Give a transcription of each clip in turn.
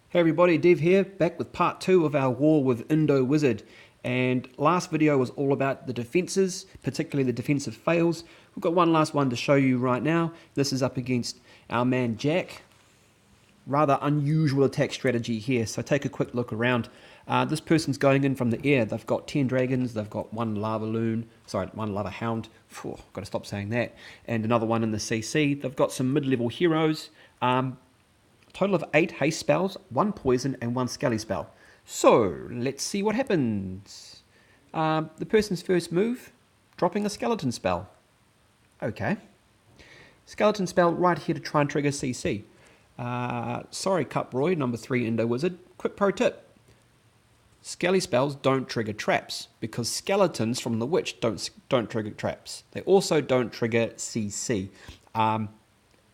Hey everybody, Dev here, back with part 2 of our war with Indowizard. And last video was all about the defences, particularly the defensive fails. We've got one last one to show you right now. This is up against our man Jack. Rather unusual attack strategy here, so take a quick look around. This person's going in from the air. They've got 10 dragons, they've got one lava hound. Phew, got to stop saying that. And another one in the CC. They've got some mid-level heroes. Total of 8 haste spells, 1 poison and 1 skelly spell. So, let's see what happens. The person's first move, dropping a skeleton spell. Okay. Skeleton spell right here to try and trigger CC. Sorry, Cuproy, number 3 Indowizard. Quick pro tip. Skelly spells don't trigger traps, because skeletons from the witch don't trigger traps. They also don't trigger CC.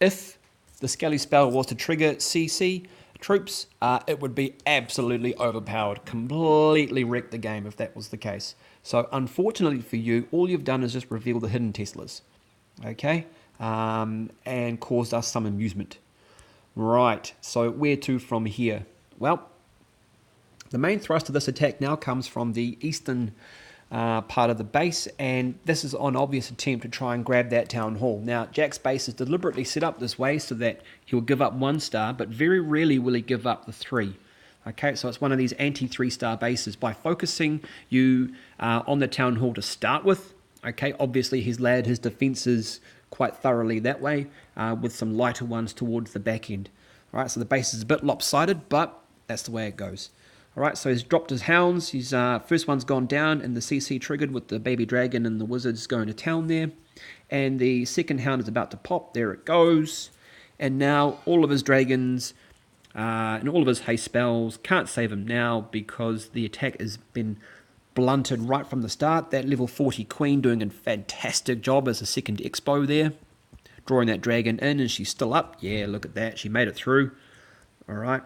If the Skelly spell was to trigger CC troops, it would be absolutely overpowered, completely wreck the game if that was the case. So unfortunately for you, all you've done is just reveal the hidden Teslas, okay, and caused us some amusement. Right, so where to from here? Well, the main thrust of this attack now comes from the eastern part of the base, and this is an obvious attempt to try and grab that town hall. Now, Jack's base is deliberately set up this way so that he'll give up 1 star, but very rarely will he give up the 3. Okay, so it's one of these anti-3-star bases. By focusing you on the town hall to start with, okay, obviously he's layered his defenses quite thoroughly that way, with some lighter ones towards the back end. All right, so the base is a bit lopsided, but that's the way it goes. Alright, so he's dropped his hounds. His first one's gone down, and the CC triggered with the baby dragon and the wizards going to town there. And the second hound is about to pop. There it goes. And now all of his dragons and all of his haste spells can't save him now because the attack has been blunted right from the start. That level 40 queen doing a fantastic job as a second expo there. Drawing that dragon in, and she's still up. Yeah, look at that. She made it through. Alright.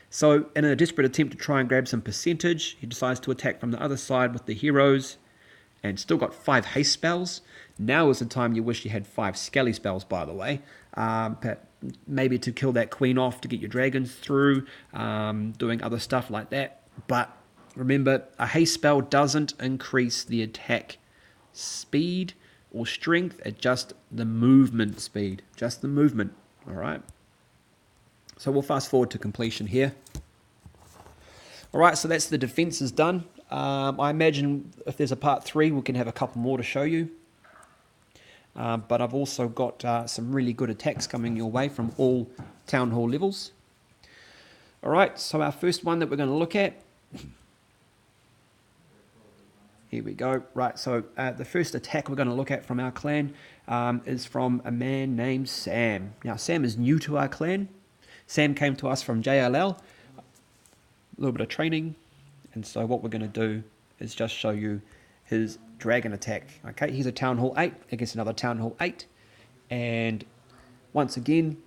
So, in a desperate attempt to try and grab some percentage, he decides to attack from the other side with the heroes, and still got 5 haste spells. Now is the time you wish you had 5 skelly spells, by the way. Maybe to kill that queen off, to get your dragons through, doing other stuff like that. But remember, a haste spell doesn't increase the attack speed or strength, it's just the movement speed. Just the movement, alright? So we'll fast forward to completion here. Alright, so that's the defenses done. I imagine if there's a part 3, we can have a couple more to show you. But I've also got some really good attacks coming your way from all town hall levels. Alright, so our first one that we're going to look at. Here we go. Right, so the first attack we're going to look at from our clan is from a man named Sam. Now, Sam is new to our clan. Sam came to us from JLL, a little bit of training, and so what we're going to do is just show you his dragon attack. Okay, he's a Town Hall 8 against another Town Hall 8, and once again,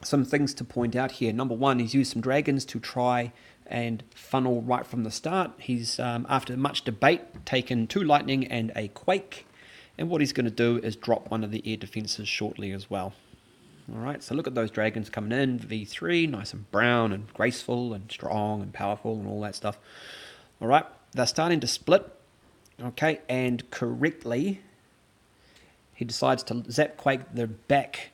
some things to point out here. Number 1, he's used some dragons to try and funnel right from the start. He's, after much debate, taken 2 lightning and a quake, and what he's going to do is drop one of the air defenses shortly as well. Alright, so look at those dragons coming in, V3, nice and brown and graceful and strong and powerful and all that stuff. Alright, they're starting to split, okay, and correctly, he decides to zap quake the back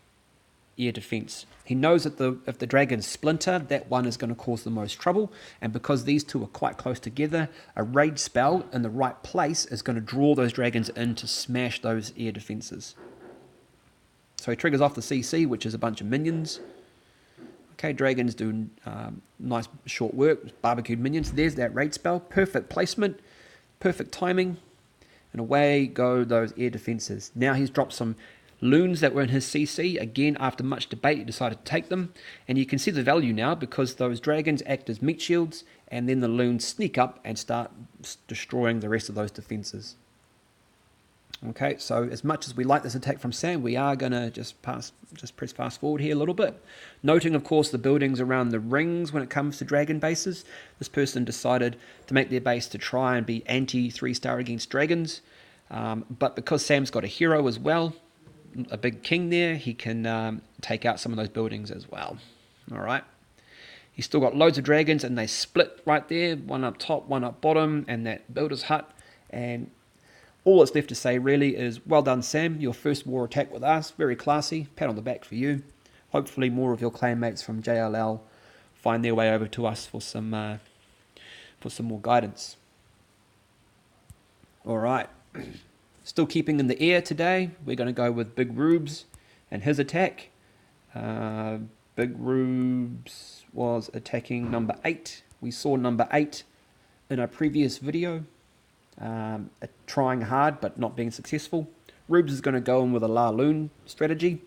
air defense. He knows that if the dragons splinter, that one is going to cause the most trouble, and because these two are quite close together, a raid spell in the right place is going to draw those dragons in to smash those air defenses. So he triggers off the CC, which is a bunch of minions. Okay, dragons do nice short work, barbecued minions. There's that raid spell. Perfect placement, perfect timing. And away go those air defenses. Now he's dropped some loons that were in his CC. Again, after much debate, he decided to take them. And you can see the value now because those dragons act as meat shields, and then the loons sneak up and start destroying the rest of those defenses. Okay, so as much as we like this attack from Sam, we are going to just press fast forward here a little bit. Noting, of course, the buildings around the rings when it comes to dragon bases. This person decided to make their base to try and be anti-3-star against dragons. But because Sam's got a hero as well, a big king there, he can take out some of those buildings as well. All right. He's still got loads of dragons, and they split right there, one up top, one up bottom, and that builder's hut. And all that's left to say really is, well done, Sam, your first war attack with us, very classy, pat on the back for you. Hopefully more of your clanmates from JLL find their way over to us for some more guidance. Alright, still keeping in the air today, we're going to go with Big Roobz and his attack. Big Roobz was attacking number 8. We saw number 8 in our previous video, trying hard but not being successful. Roobz is going to go in with a La Lune strategy.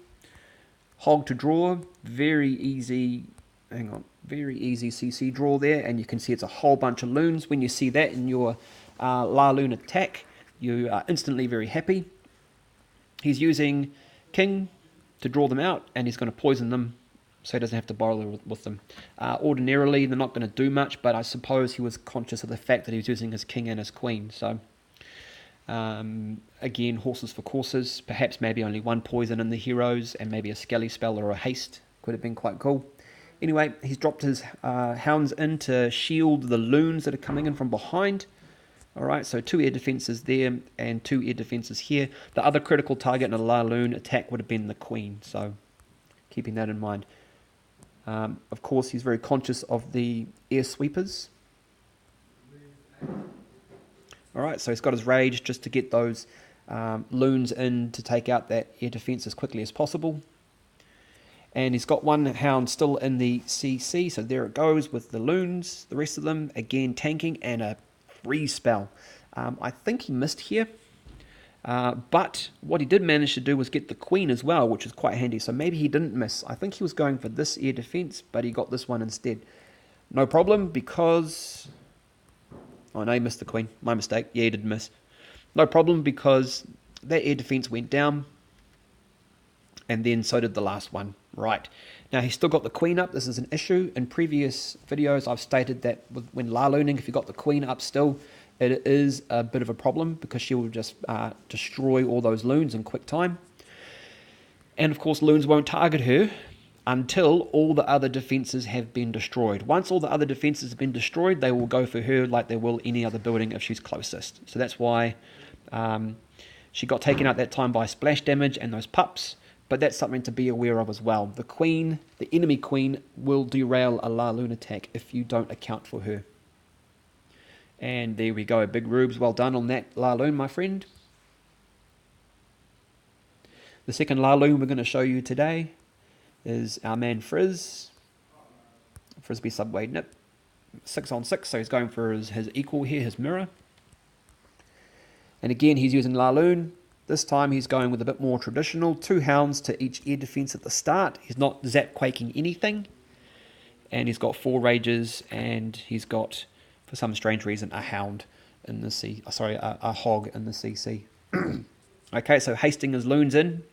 Hog to draw, very easy CC draw there, and you can see it's a whole bunch of loons. When you see that in your La Lune attack, you are instantly very happy. He's using King to draw them out, and he's going to poison them so he doesn't have to bother with them. Ordinarily, they're not going to do much, but I suppose he was conscious of the fact that he was using his King and his Queen. So, again, horses for courses. Perhaps maybe only one poison in the heroes, and maybe a Skelly spell or a haste. Could have been quite cool. Anyway, he's dropped his hounds in to shield the loons that are coming in from behind. Alright, so 2 air defenses there, and 2 air defenses here. The other critical target in a La Lune attack would have been the Queen, so keeping that in mind. Of course, he's very conscious of the air sweepers. Alright, so he's got his rage just to get those loons in to take out that air defense as quickly as possible. And he's got one hound still in the CC, so there it goes with the loons, the rest of them, again tanking, and a freeze spell. I think he missed here, but what he did manage to do was get the Queen as well, which is quite handy, so maybe he didn't miss. I think he was going for this air defense, but he got this one instead. No problem, because... oh no, he missed the Queen, my mistake. Yeah, he did miss. No problem, because that air defense went down, and then so did the last one. Right, now he's still got the Queen up. This is an issue. In previous videos I've stated that when La Luning, if you've got the Queen up still, it is a bit of a problem, because she will just destroy all those loons in quick time. And of course loons won't target her until all the other defenses have been destroyed. Once all the other defenses have been destroyed, they will go for her like they will any other building if she's closest. So that's why she got taken out that time by splash damage and those pups. But that's something to be aware of as well. The Queen, the enemy Queen, will derail a La Lune attack if you don't account for her. And there we go, Big Roobz, well done on that La Lune, my friend. The second La Lune we're going to show you today is our man Fris. Frisbee Subway Nip. 6 on 6, so he's going for his equal here, his mirror. And again, he's using La Lune. This time he's going with a bit more traditional. 2 hounds to each air defense at the start. He's not zap quaking anything. And he's got 4 rages, and he's got, for some strange reason, a hound in the C. Sorry, a hog in the CC. Okay, so hasting his loons in.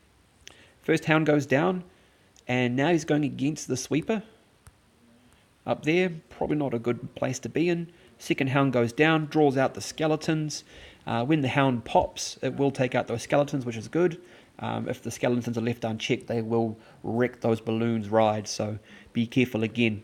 First hound goes down, and now he's going against the sweeper. Up there, probably not a good place to be in. Second hound goes down, draws out the skeletons. When the hound pops, it will take out those skeletons, which is good. If the skeletons are left unchecked, they will wreck those balloons' rides, so be careful again.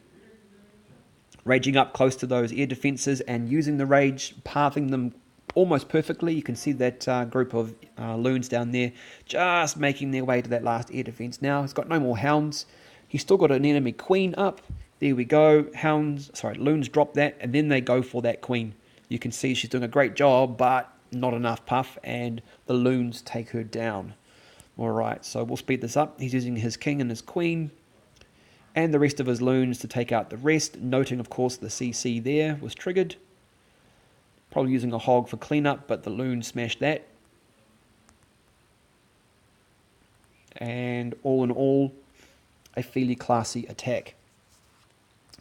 Raging up close to those air defenses and using the rage, pathing them almost perfectly. You can see that group of loons down there just making their way to that last air defense now. He's got no more hounds. He's still got an enemy Queen up. There we go. Loons drop that, and then they go for that Queen. You can see she's doing a great job, but not enough puff, and the loons take her down. Alright, so we'll speed this up. He's using his King and his Queen, and the rest of his loons to take out the rest, noting, of course, the CC there was triggered. Probably using a hog for cleanup, but the loons smashed that. And all in all, a fairly classy attack.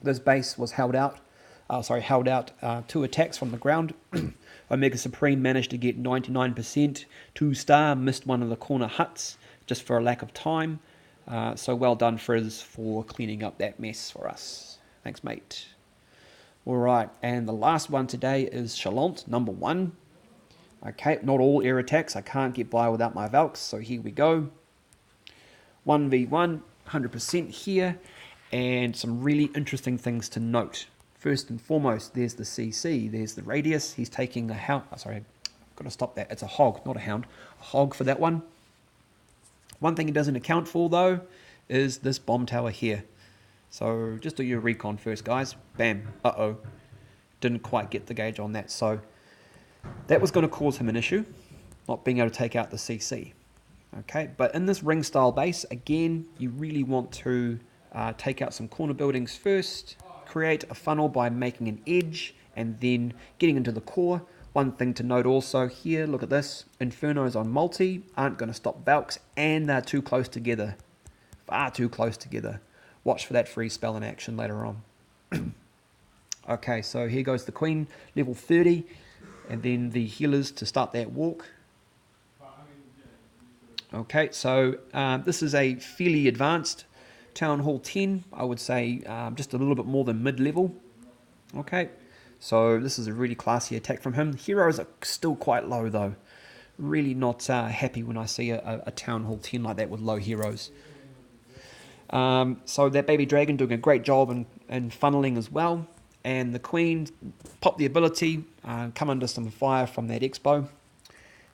This base was held out 2 attacks from the ground. Omega Supreme managed to get 99%, 2-star, missed one of the corner huts just for a lack of time. So well done, Fris, for cleaning up that mess for us. Thanks, mate. Alright, and the last one today is Chalant, number 1. Okay, not all air attacks. I can't get by without my Valks, so here we go. 1v1, 100% here. and some really interesting things to note. First and foremost, there's the CC, there's the radius. He's taking a hound. Oh, sorry, I've got to stop that. It's a hog, not a hound. A hog for that one. One thing it doesn't account for, though, is this bomb tower here. So just do your recon first, guys. Bam. Uh-oh. Didn't quite get the gauge on that. So that was going to cause him an issue, not being able to take out the CC. Okay, but in this ring style base, again, you really want to take out some corner buildings first, create a funnel by making an edge, and then getting into the core. One thing to note also here, look at this, Infernos on multi aren't going to stop Valks, and they're too close together. Far too close together. Watch for that freeze spell in action later on. Okay, so here goes the Queen, level 30, and then the healers to start that walk. Okay, so this is a fairly advanced Town Hall 10, I would say just a little bit more than mid-level. Okay, so this is a really classy attack from him. Heroes are still quite low though. Really not happy when I see a Town Hall 10 like that with low heroes. So that baby dragon doing a great job in funneling as well. And the Queen popped the ability, come under some fire from that expo.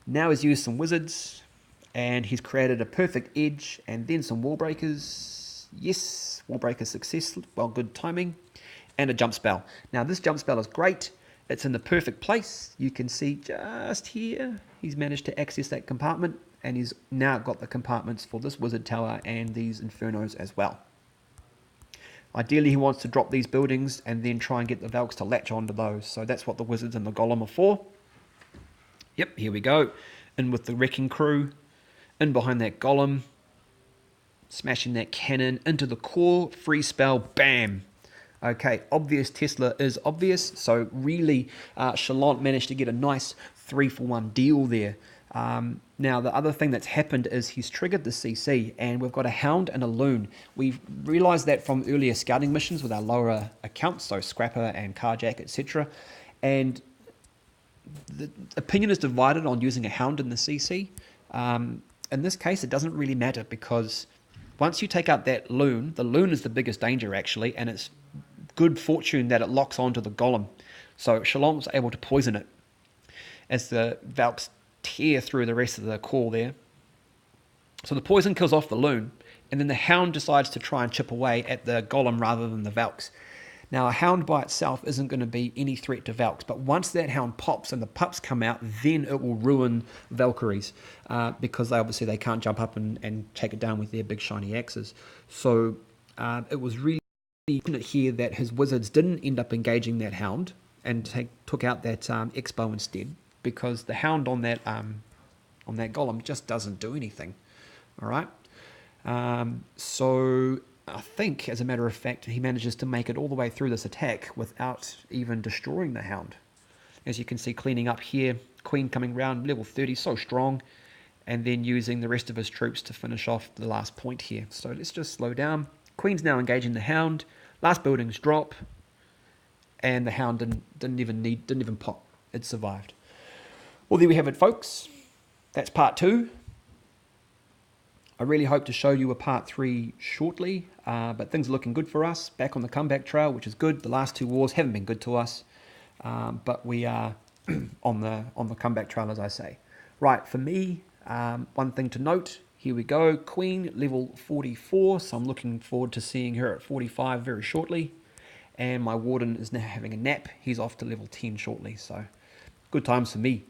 Now he's used some wizards, and he's created a perfect edge and then some wall breakers. Yes, wall breaker success, well, good timing. And a jump spell. Now this jump spell is great. It's in the perfect place. You can see just here, he's managed to access that compartment, and he's now got the compartments for this wizard tower and these infernos as well. Ideally, he wants to drop these buildings and then try and get the Valks to latch onto those. So that's what the wizards and the golem are for. Yep, here we go. In with the wrecking crew. In behind that golem. Smashing that cannon into the core. Free spell. Bam. Okay, obvious Tesla is obvious. So really, Chalant managed to get a nice 3-for-1 deal there. Now, the other thing that's happened is he's triggered the CC, and we've got a Hound and a Loon. We've realised that from earlier scouting missions with our lower accounts, so Scrapper and Carjack, etc. And the opinion is divided on using a Hound in the CC. In this case, it doesn't really matter, because once you take out that Loon, the Loon is the biggest danger, actually, and it's good fortune that it locks onto the Golem. So Chalant was able to poison it as the Valks tear through the rest of the core there. So the poison kills off the Loon, and then the Hound decides to try and chip away at the Golem rather than the Valks. Now, a Hound by itself isn't going to be any threat to Valks, but once that Hound pops and the pups come out, then it will ruin Valkyries, because they can't jump up and take it down with their big shiny axes. So it was really fortunate here that his wizards didn't end up engaging that Hound and took out that Expo instead, because the Hound on that Golem just doesn't do anything. All right. So I think, as a matter of fact, he manages to make it all the way through this attack without even destroying the Hound. As you can see, cleaning up here, Queen coming round, level 30, so strong, and then using the rest of his troops to finish off the last point here. So let's just slow down. Queen's now engaging the Hound. Last buildings drop, and the Hound didn't even pop. It survived. Well, there we have it, folks. That's part 2. I really hope to show you a part 3 shortly, but things are looking good for us. Back on the comeback trail, which is good. The last 2 wars haven't been good to us, but we are on the comeback trail, as I say. Right, for me, one thing to note. Here we go. Queen, level 44, so I'm looking forward to seeing her at 45 very shortly. And my Warden is now having a nap. He's off to level 10 shortly, so good times for me.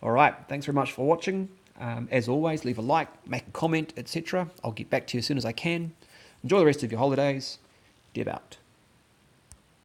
All right, thanks very much for watching. As always, leave a like, make a comment, etc. I'll get back to you as soon as I can. Enjoy the rest of your holidays. Deb out.